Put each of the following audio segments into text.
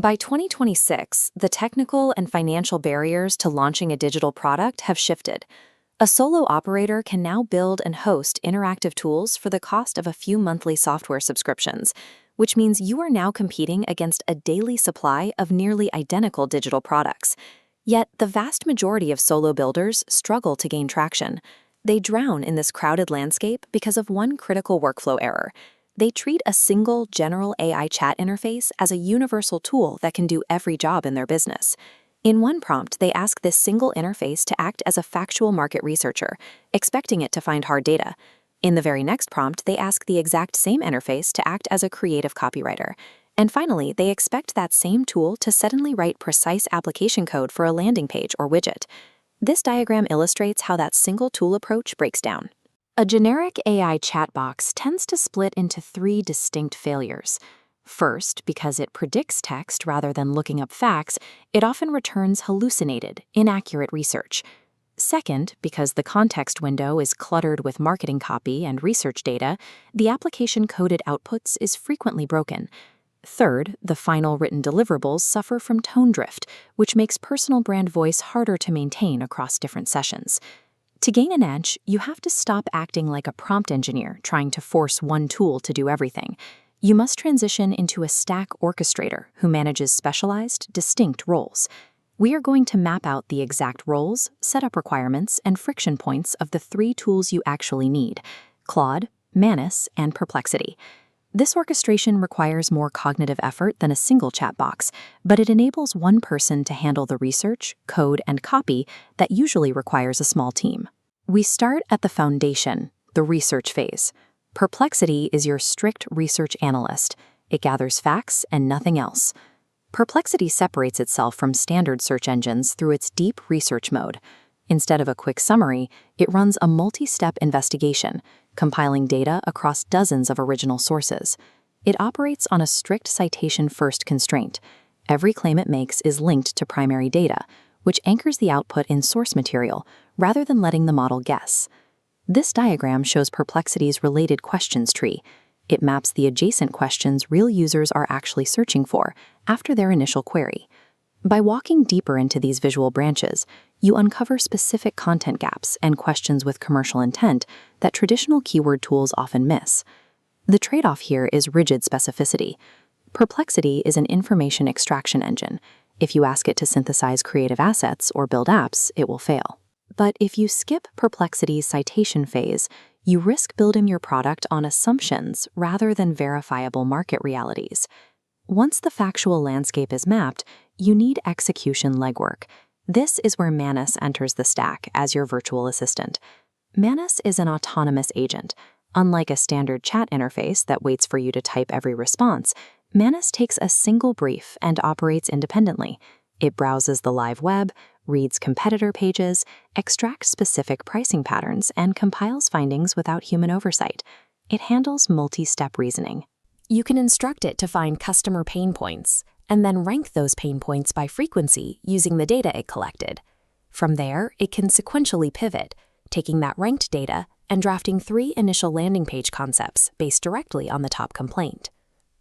By 2026, the technical and financial barriers to launching a digital product have shifted. A solo operator can now build and host interactive tools for the cost of a few monthly software subscriptions, which means you are now competing against a daily supply of nearly identical digital products. Yet, the vast majority of solo builders struggle to gain traction. They drown in this crowded landscape because of one critical workflow error. They treat a single general AI chat interface as a universal tool that can do every job in their business. In one prompt, they ask this single interface to act as a factual market researcher, expecting it to find hard data. In the very next prompt, they ask the exact same interface to act as a creative copywriter. And finally, they expect that same tool to suddenly write precise application code for a landing page or widget. This diagram illustrates how that single tool approach breaks down. A generic AI chat box tends to split into three distinct failures. First, because it predicts text rather than looking up facts, it often returns hallucinated, inaccurate research. Second, because the context window is cluttered with marketing copy and research data, the application-coded outputs is frequently broken. Third, the final written deliverables suffer from tone drift, which makes personal brand voice harder to maintain across different sessions. To gain an edge, you have to stop acting like a prompt engineer trying to force one tool to do everything. You must transition into a stack orchestrator who manages specialized, distinct roles. We are going to map out the exact roles, setup requirements, and friction points of the three tools you actually need: Claude, Manus, and Perplexity. This orchestration requires more cognitive effort than a single chat box, but it enables one person to handle the research, code, and copy that usually requires a small team. We start at the foundation, the research phase. Perplexity is your strict research analyst. It gathers facts and nothing else. Perplexity separates itself from standard search engines through its deep research mode. Instead of a quick summary, it runs a multi-step investigation, compiling data across dozens of original sources. It operates on a strict citation-first constraint. Every claim it makes is linked to primary data, which anchors the output in source material rather than letting the model guess. This diagram shows Perplexity's related questions tree. It maps the adjacent questions real users are actually searching for after their initial query. By walking deeper into these visual branches, you uncover specific content gaps and questions with commercial intent that traditional keyword tools often miss. The trade-off here is rigid specificity. Perplexity is an information extraction engine. If you ask it to synthesize creative assets or build apps, it will fail. But if you skip Perplexity's citation phase, you risk building your product on assumptions rather than verifiable market realities. Once the factual landscape is mapped, you need execution legwork. This is where Manus enters the stack as your virtual assistant. Manus is an autonomous agent. Unlike a standard chat interface that waits for you to type every response, Manus takes a single brief and operates independently. It browses the live web, reads competitor pages, extracts specific pricing patterns, and compiles findings without human oversight. It handles multi-step reasoning. You can instruct it to find customer pain points, and then rank those pain points by frequency using the data it collected. From there, it can sequentially pivot, taking that ranked data and drafting 3 initial landing page concepts based directly on the top complaint.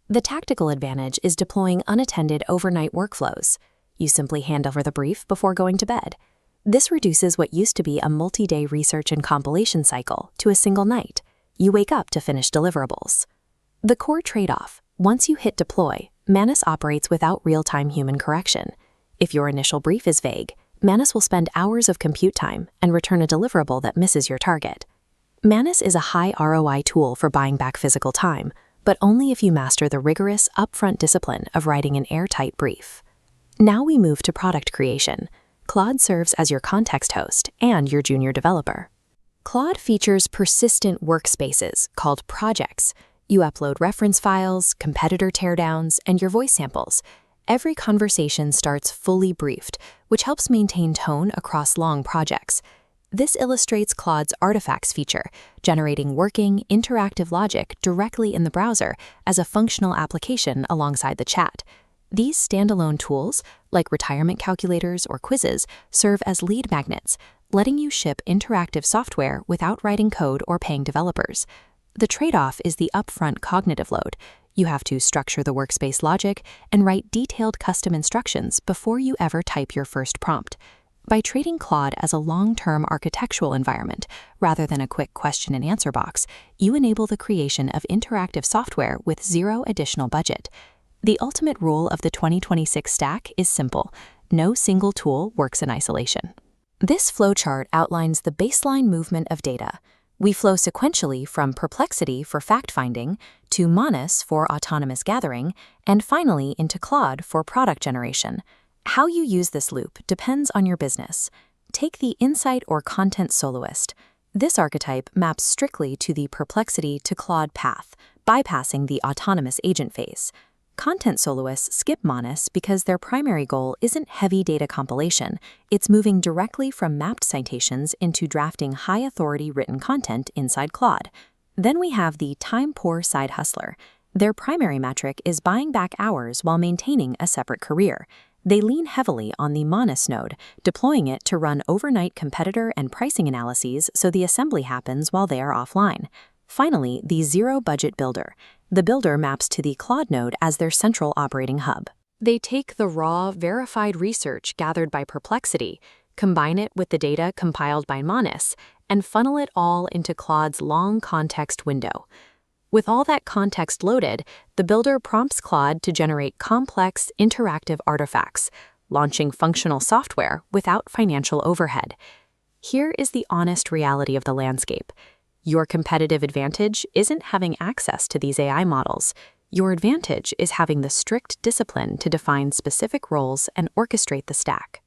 The tactical advantage is deploying unattended overnight workflows. You simply hand over the brief before going to bed. This reduces what used to be a multi-day research and compilation cycle to a single night. You wake up to finish deliverables. The core trade-off: once you hit deploy, Manus operates without real-time human correction. If your initial brief is vague, Manus will spend hours of compute time and return a deliverable that misses your target. Manus is a high ROI tool for buying back physical time, but only if you master the rigorous, upfront discipline of writing an airtight brief. Now we move to product creation. Claude serves as your context host and your junior developer. Claude features persistent workspaces called projects. You upload reference files, competitor teardowns, and your voice samples. Every conversation starts fully briefed, which helps maintain tone across long projects. This illustrates Claude's Artifacts feature, generating working, interactive logic directly in the browser as a functional application alongside the chat. These standalone tools, like retirement calculators or quizzes, serve as lead magnets, letting you ship interactive software without writing code or paying developers. The trade-off is the upfront cognitive load. You have to structure the workspace logic and write detailed custom instructions before you ever type your first prompt. By treating Claude as a long-term architectural environment rather than a quick question and answer box, you enable the creation of interactive software with zero additional budget. The ultimate rule of the 2026 stack is simple: no single tool works in isolation. This flowchart outlines the baseline movement of data. We flow sequentially from Perplexity for fact-finding to Manus for autonomous gathering, and finally into Claude for product generation. How you use this loop depends on your business. Take the insight or content soloist. This archetype maps strictly to the Perplexity to Claude path, bypassing the autonomous agent phase. Content soloists skip Manus because their primary goal isn't heavy data compilation, it's moving directly from mapped citations into drafting high-authority written content inside Claude. Then we have the time-poor side hustler. Their primary metric is buying back hours while maintaining a separate career. They lean heavily on the Manus node, deploying it to run overnight competitor and pricing analyses so the assembly happens while they are offline. Finally, the zero-budget builder. The builder maps to the Claude node as their central operating hub. They take the raw, verified research gathered by Perplexity, combine it with the data compiled by Manus, and funnel it all into Claude's long context window. With all that context loaded, the builder prompts Claude to generate complex, interactive artifacts, launching functional software without financial overhead. Here is the honest reality of the landscape. Your competitive advantage isn't having access to these AI models. Your advantage is having the strict discipline to define specific roles and orchestrate the stack.